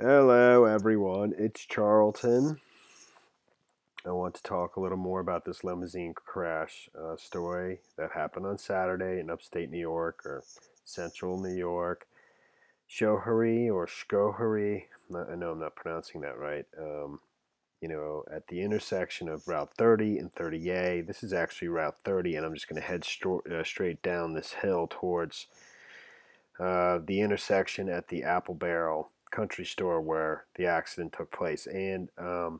Hello, everyone. It's Charlton. I want to talk a little more about this limousine crash story that happened on Saturday in upstate New York or central New York. Schoharie. I know I'm not pronouncing that right. At the intersection of Route 30 and 30A. This is actually Route 30, and I'm just going to head straight down this hill towards the intersection at the Apple Barrel country store where the accident took place. And I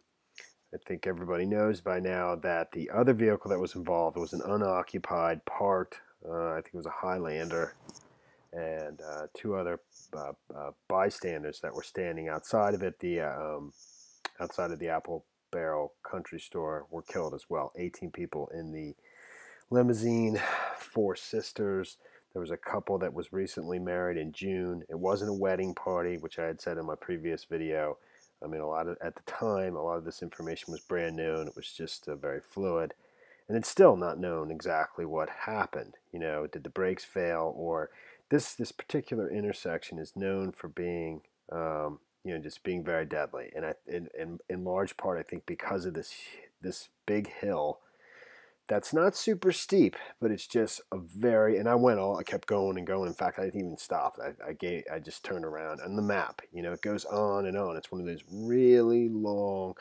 think everybody knows by now that the other vehicle that was involved was an unoccupied, parked, I think it was a Highlander, and two other bystanders that were standing outside of it. Outside of the Apple Barrel country store were killed as well. 18 people in the limousine, four sisters. There was a couple that was recently married in June. It wasn't a wedding party, which I had said in my previous video. I mean, at the time, a lot of this information was brand new and it was just very fluid. And it's still not known exactly what happened. Did the brakes fail, or this particular intersection is known for being, just being very deadly. And in large part, I think because of this big hill that's not super steep, but it's just a very, and I kept going and going. In fact, I didn't even stop. I just turned around on the map. It goes on and on. It's one of those really long,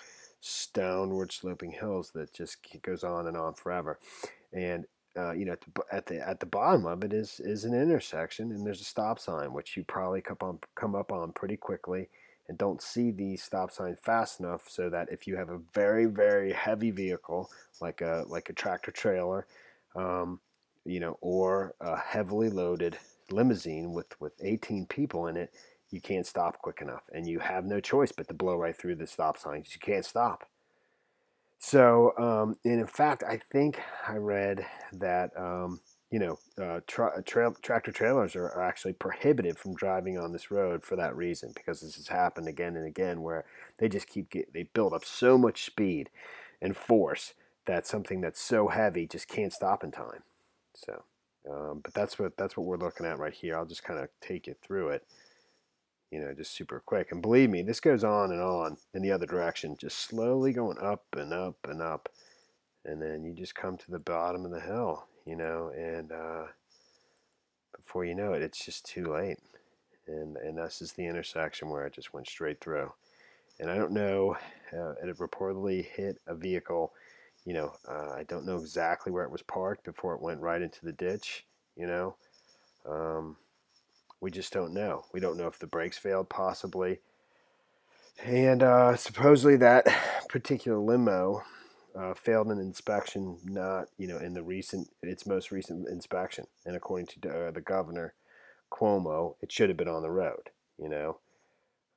downward sloping hills that just goes on and on forever. And at the bottom of it is an intersection, and there's a stop sign, which you probably come up on pretty quickly, and don't see the stop sign fast enough so that if you have a very, very heavy vehicle like a tractor trailer, or a heavily loaded limousine with 18 people in it, you can't stop quick enough, and you have no choice but to blow right through the stop signs. You can't stop. So, and in fact, I think I read that tractor trailers are actually prohibited from driving on this road for that reason, because this has happened again and again where they build up so much speed and force that something that's so heavy just can't stop in time. So, but that's what we're looking at right here. I'll just kind of take you through it, just super quick. And believe me, this goes on in the other direction, just slowly going up and up and up. And then you just come to the bottom of the hill, and before you know it, it's just too late. And this is the intersection where it just went straight through. And I don't know, it reportedly hit a vehicle, I don't know exactly where it was parked before it went right into the ditch, you know. Um, we just don't know. We don't know if the brakes failed, possibly. And supposedly that particular limo failed an inspection, not in its most recent inspection. And according to the governor Cuomo, it should have been on the road.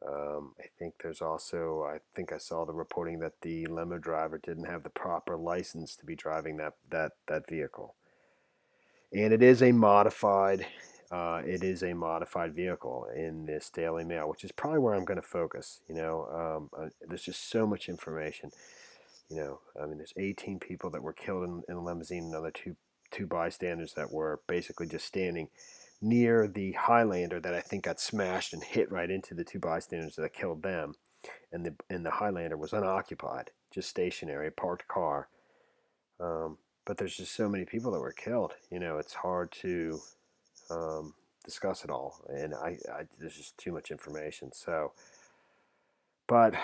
I think there's also, I saw the reporting that the limo driver didn't have the proper license to be driving that vehicle. And it is a modified vehicle in this Daily Mail, which is probably where I'm going to focus. There's just so much information. I mean, there's 18 people that were killed in a limousine, another two bystanders that were basically just standing near the Highlander that I think got smashed and hit right into the two bystanders that killed them. And the Highlander was unoccupied, just stationary, parked car. But there's just so many people that were killed. It's hard to discuss it all, and there's just too much information. So, but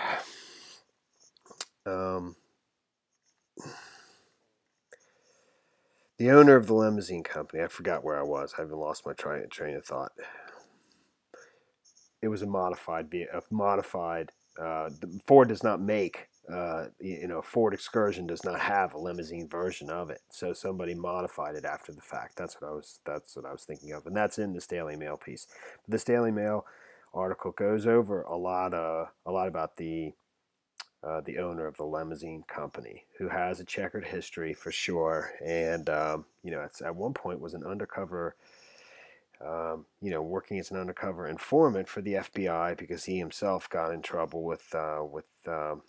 the owner of the limousine company, I forgot where I was. I haven't lost my train of thought. It was a modified. Ford does not make. Ford Excursion does not have a limousine version of it, so somebody modified it after the fact. That's what I was thinking of, and that's in this Daily Mail piece. This Daily Mail article goes over a lot about the owner of the limousine company, who has a checkered history for sure, and at one point was an undercover. Working as an undercover informant for the FBI, because he himself got in trouble with the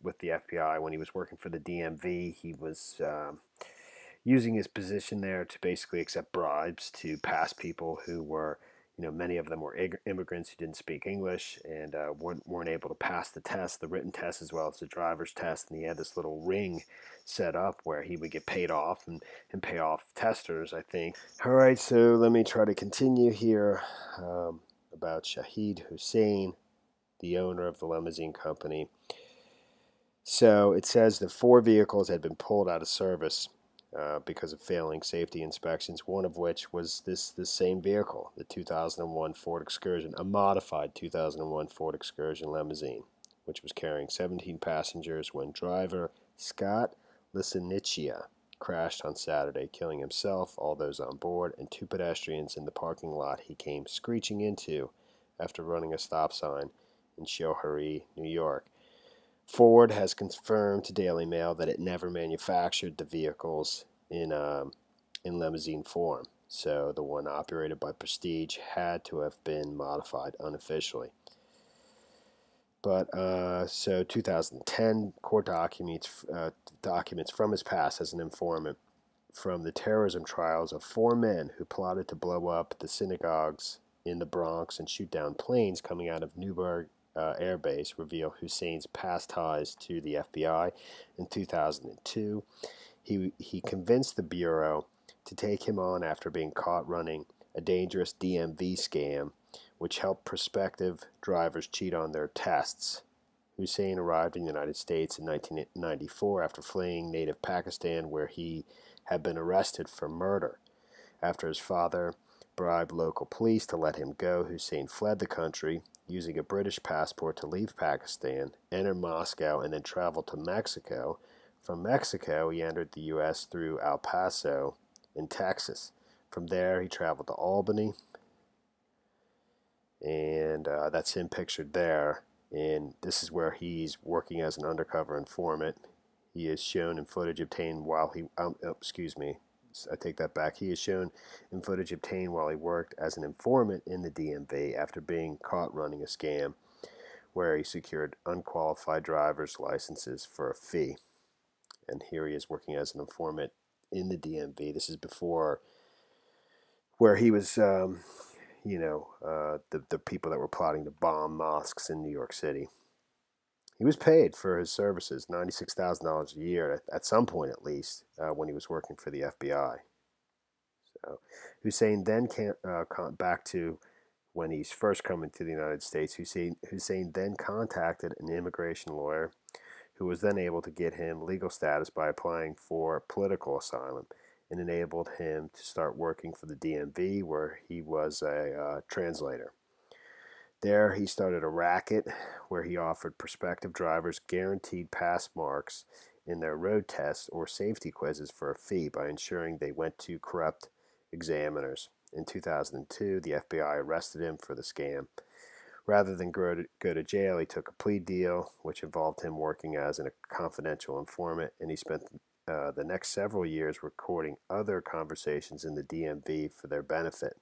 FBI when he was working for the DMV. He was using his position there to basically accept bribes to pass people who were, many of them were immigrants who didn't speak English and weren't able to pass the test, the written test as well as the driver's test. And he had this little ring set up where he would get paid off and pay off testers, I think. All right, so let me try to continue here about Shahid Hussein, the owner of the Limousine company. So it says that 4 vehicles had been pulled out of service because of failing safety inspections, one of which was this same vehicle, the 2001 Ford Excursion, a modified 2001 Ford Excursion limousine, which was carrying 17 passengers when driver Scott Lisiniccia crashed on Saturday, killing himself, all those on board, and 2 pedestrians in the parking lot he came screeching into after running a stop sign in Schoharie, New York. Ford has confirmed to Daily Mail that it never manufactured the vehicles in limousine form. So the one operated by Prestige had to have been modified unofficially. But so 2010 court documents from his past as an informant from the terrorism trials of 4 men who plotted to blow up the synagogues in the Bronx and shoot down planes coming out of Newburgh Air Base reveal Hussein's past ties to the FBI. In 2002, he convinced the Bureau to take him on after being caught running a dangerous DMV scam, which helped prospective drivers cheat on their tests. Hussein arrived in the United States in 1994 after fleeing native Pakistan, where he had been arrested for murder. After his father bribed local police to let him go, Hussein fled the country using a British passport to leave Pakistan, enter Moscow, and then travel to Mexico. From Mexico, he entered the U.S. through El Paso in Texas. From there, he traveled to Albany, and that's him pictured there. And this is where he's working as an undercover informant. He is shown in footage obtained while he, excuse me, I take that back. He is shown in footage obtained while he worked as an informant in the DMV after being caught running a scam where he secured unqualified driver's licenses for a fee. And here he is working as an informant in the DMV. This is before where he was, the people that were plotting to bomb mosques in New York City. He was paid for his services, $96,000 a year, at some point at least, when he was working for the FBI. So Hussein then back to when he's first coming to the United States. Hussein then contacted an immigration lawyer who was then able to get him legal status by applying for political asylum and enabled him to start working for the DMV, where he was a translator. There, he started a racket where he offered prospective drivers guaranteed pass marks in their road tests or safety quizzes for a fee by ensuring they went to corrupt examiners. In 2002, the FBI arrested him for the scam. Rather than go to jail, he took a plea deal, which involved him working as a confidential informant, and he spent the next several years recording other conversations in the DMV for their benefit,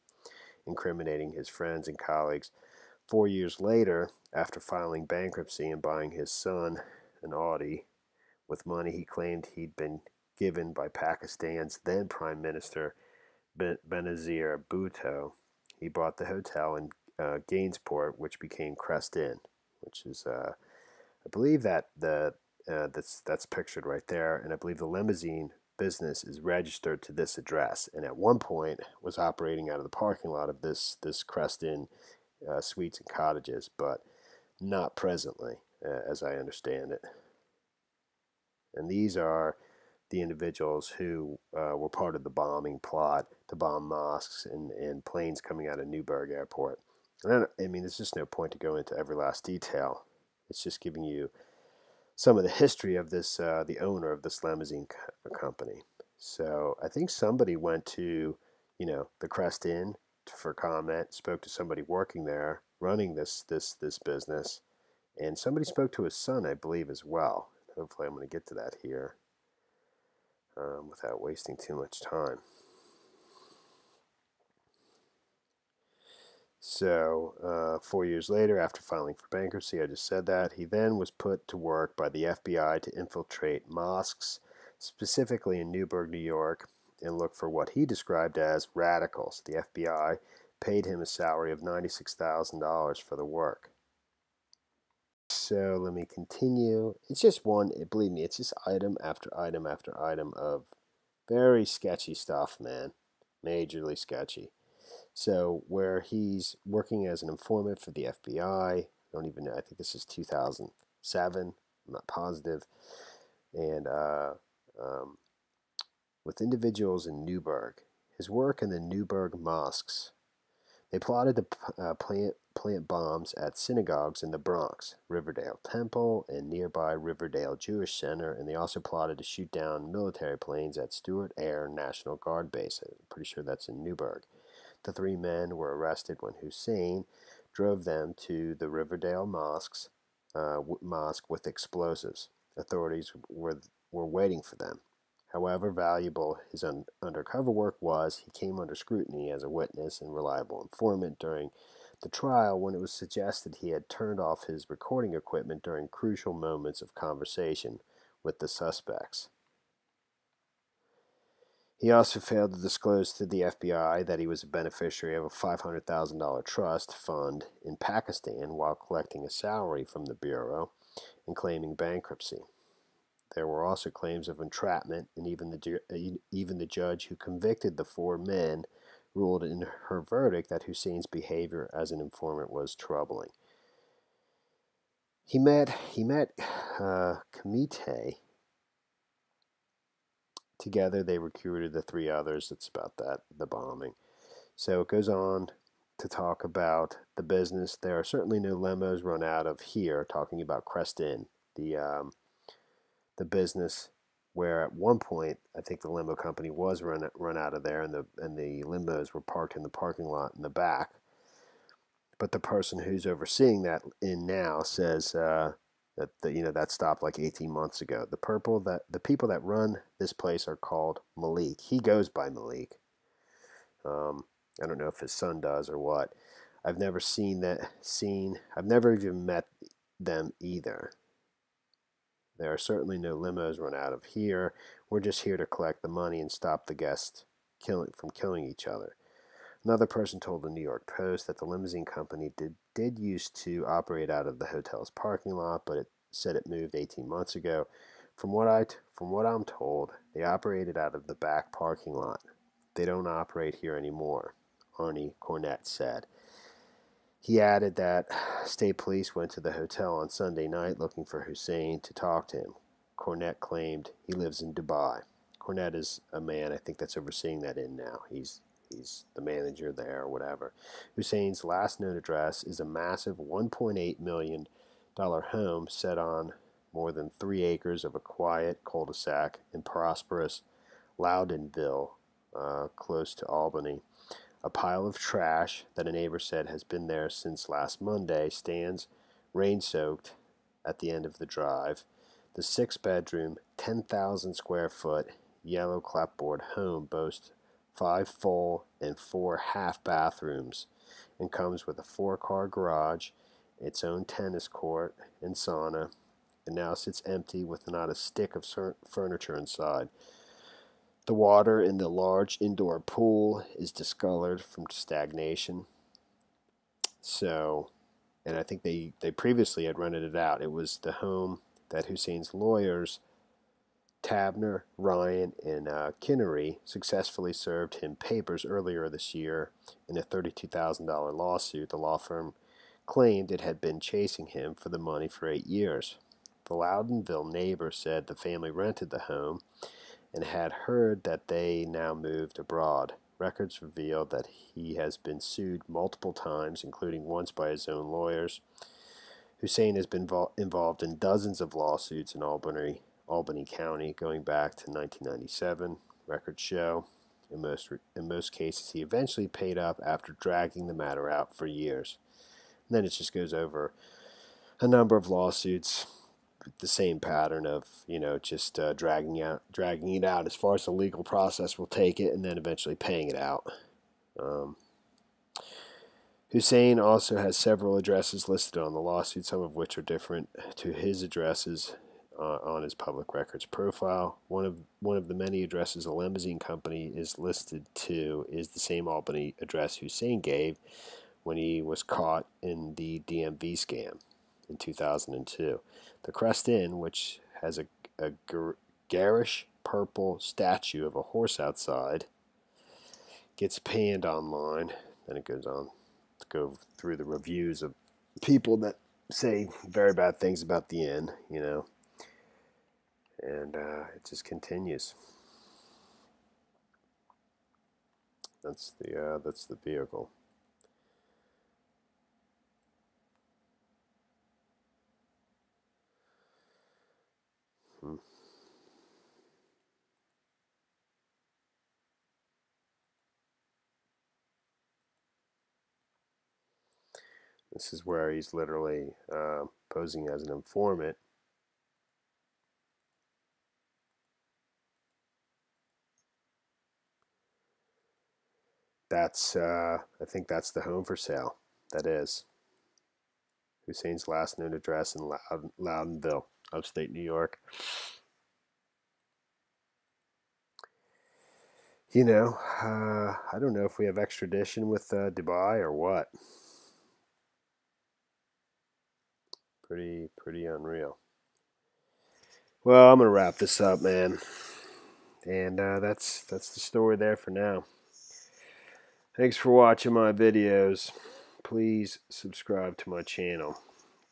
incriminating his friends and colleagues. 4 years later, after filing bankruptcy and buying his son an Audi with money he claimed he'd been given by Pakistan's then Prime Minister Benazir Bhutto, he bought the hotel in Gainsport, which became Crest Inn, which is, I believe that that's pictured right there, and I believe the limousine business is registered to this address, and at one point was operating out of the parking lot of this Crest Inn suites and cottages, but not presently, as I understand it. And these are the individuals who were part of the bombing plot to bomb mosques and planes coming out of Newburgh Airport. And I mean, there's just no point to go into every last detail. It's just giving you some of the history of this, the owner of this limousine company. So I think somebody went to, the Crest Inn for comment, spoke to somebody working there, running this business, and somebody spoke to his son, I believe, as well. Hopefully I'm going to get to that here without wasting too much time. So 4 years later, after filing for bankruptcy, I just said that, he then was put to work by the FBI to infiltrate mosques, specifically in Newburgh, New York, and look for what he described as radicals. The FBI paid him a salary of $96,000 for the work. So let me continue. It's just one, believe me, it's just item after item after item of very sketchy stuff, man. Majorly sketchy. So where he's working as an informant for the FBI, I don't even know, I think this is 2007, I'm not positive, and with individuals in Newburgh. His work in the Newburgh mosques. They plotted to plant bombs at synagogues in the Bronx, Riverdale Temple, and nearby Riverdale Jewish Center, and they also plotted to shoot down military planes at Stewart Air National Guard Base. I'm pretty sure that's in Newburgh. The three men were arrested when Hussein drove them to the Riverdale mosque with explosives. Authorities were waiting for them. However valuable his undercover work was, he came under scrutiny as a witness and reliable informant during the trial when it was suggested he had turned off his recording equipment during crucial moments of conversation with the suspects. He also failed to disclose to the FBI that he was a beneficiary of a $500,000 trust fund in Pakistan while collecting a salary from the Bureau and claiming bankruptcy. There were also claims of entrapment, and even the judge who convicted the four men ruled in her verdict that Hussein's behavior as an informant was troubling. He met Comite. Together they recruited the three others. It's about the bombing. So it goes on to talk about the business. There are certainly no limos run out of here, talking about Crest Inn, the business where at one point I think the limo company was run out of there, and the limos were parked in the parking lot in the back. But the person who's overseeing that inn now says that that stopped like 18 months ago. The people that run this place are called Malik. He goes by Malik. I don't know if his son does or what. I've never I've never even met them either. There are certainly no limos run out of here. We're just here to collect the money and stop the guests from killing each other. Another person told the New York Post that the limousine company did used to operate out of the hotel's parking lot, but it said it moved 18 months ago. From what I'm told, they operated out of the back parking lot. They don't operate here anymore, Arnie Cornett said. He added that state police went to the hotel on Sunday night looking for Hussein to talk to him. Cornett claimed he lives in Dubai. Cornett is a man, I think, that's overseeing that inn now. He's the manager there or whatever. Hussein's last known address is a massive $1.8 million home set on more than 3 acres of a quiet cul-de-sac in prosperous Loudonville, close to Albany. A pile of trash that a neighbor said has been there since last Monday stands rain-soaked at the end of the drive. The 6-bedroom, 10,000 square foot yellow clapboard home boasts 5 full and 4 half bathrooms and comes with a 4-car garage, its own tennis court and sauna, and now sits empty with not a stick of furniture inside. The water in the large indoor pool is discolored from stagnation. So, and I think they previously had rented it out. It was the home that Hussein's lawyers, Tabner, Ryan, and Kinnery, successfully served him papers earlier this year in a $32,000 lawsuit. The law firm claimed it had been chasing him for the money for 8 years. The Loudonville neighbor said the family rented the home and had heard that they now moved abroad. Records revealed that he has been sued multiple times, including once by his own lawyers. Hussein has been involved in dozens of lawsuits in Albany County going back to 1997. Records show in most cases he eventually paid up after dragging the matter out for years. And then it just goes over a number of lawsuits. The same pattern of just dragging it out as far as the legal process will take it, and then eventually paying it out. Hussein also has several addresses listed on the lawsuit, some of which are different to his addresses on his public records profile. One of the many addresses a Limousine company is listed to is the same Albany address Hussein gave when he was caught in the DMV scam in 2002. The Crest Inn, which has a garish purple statue of a horse outside, gets panned online. Then it goes on to go through the reviews of people that say very bad things about the inn, you know, and it just continues. That's the vehicle. Hmm. This is where he's literally posing as an informant. That's I think that's the home for sale. That is Hussein's last known address in Loudonville, upstate New York. You know, I don't know if we have extradition with Dubai or what. Pretty unreal. Well, I'm gonna wrap this up, man, and that's the story there for now. Thanks for watching my videos. Please subscribe to my channel.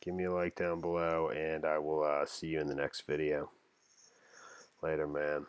Give me a like down below, and I will see you in the next video. Later, man.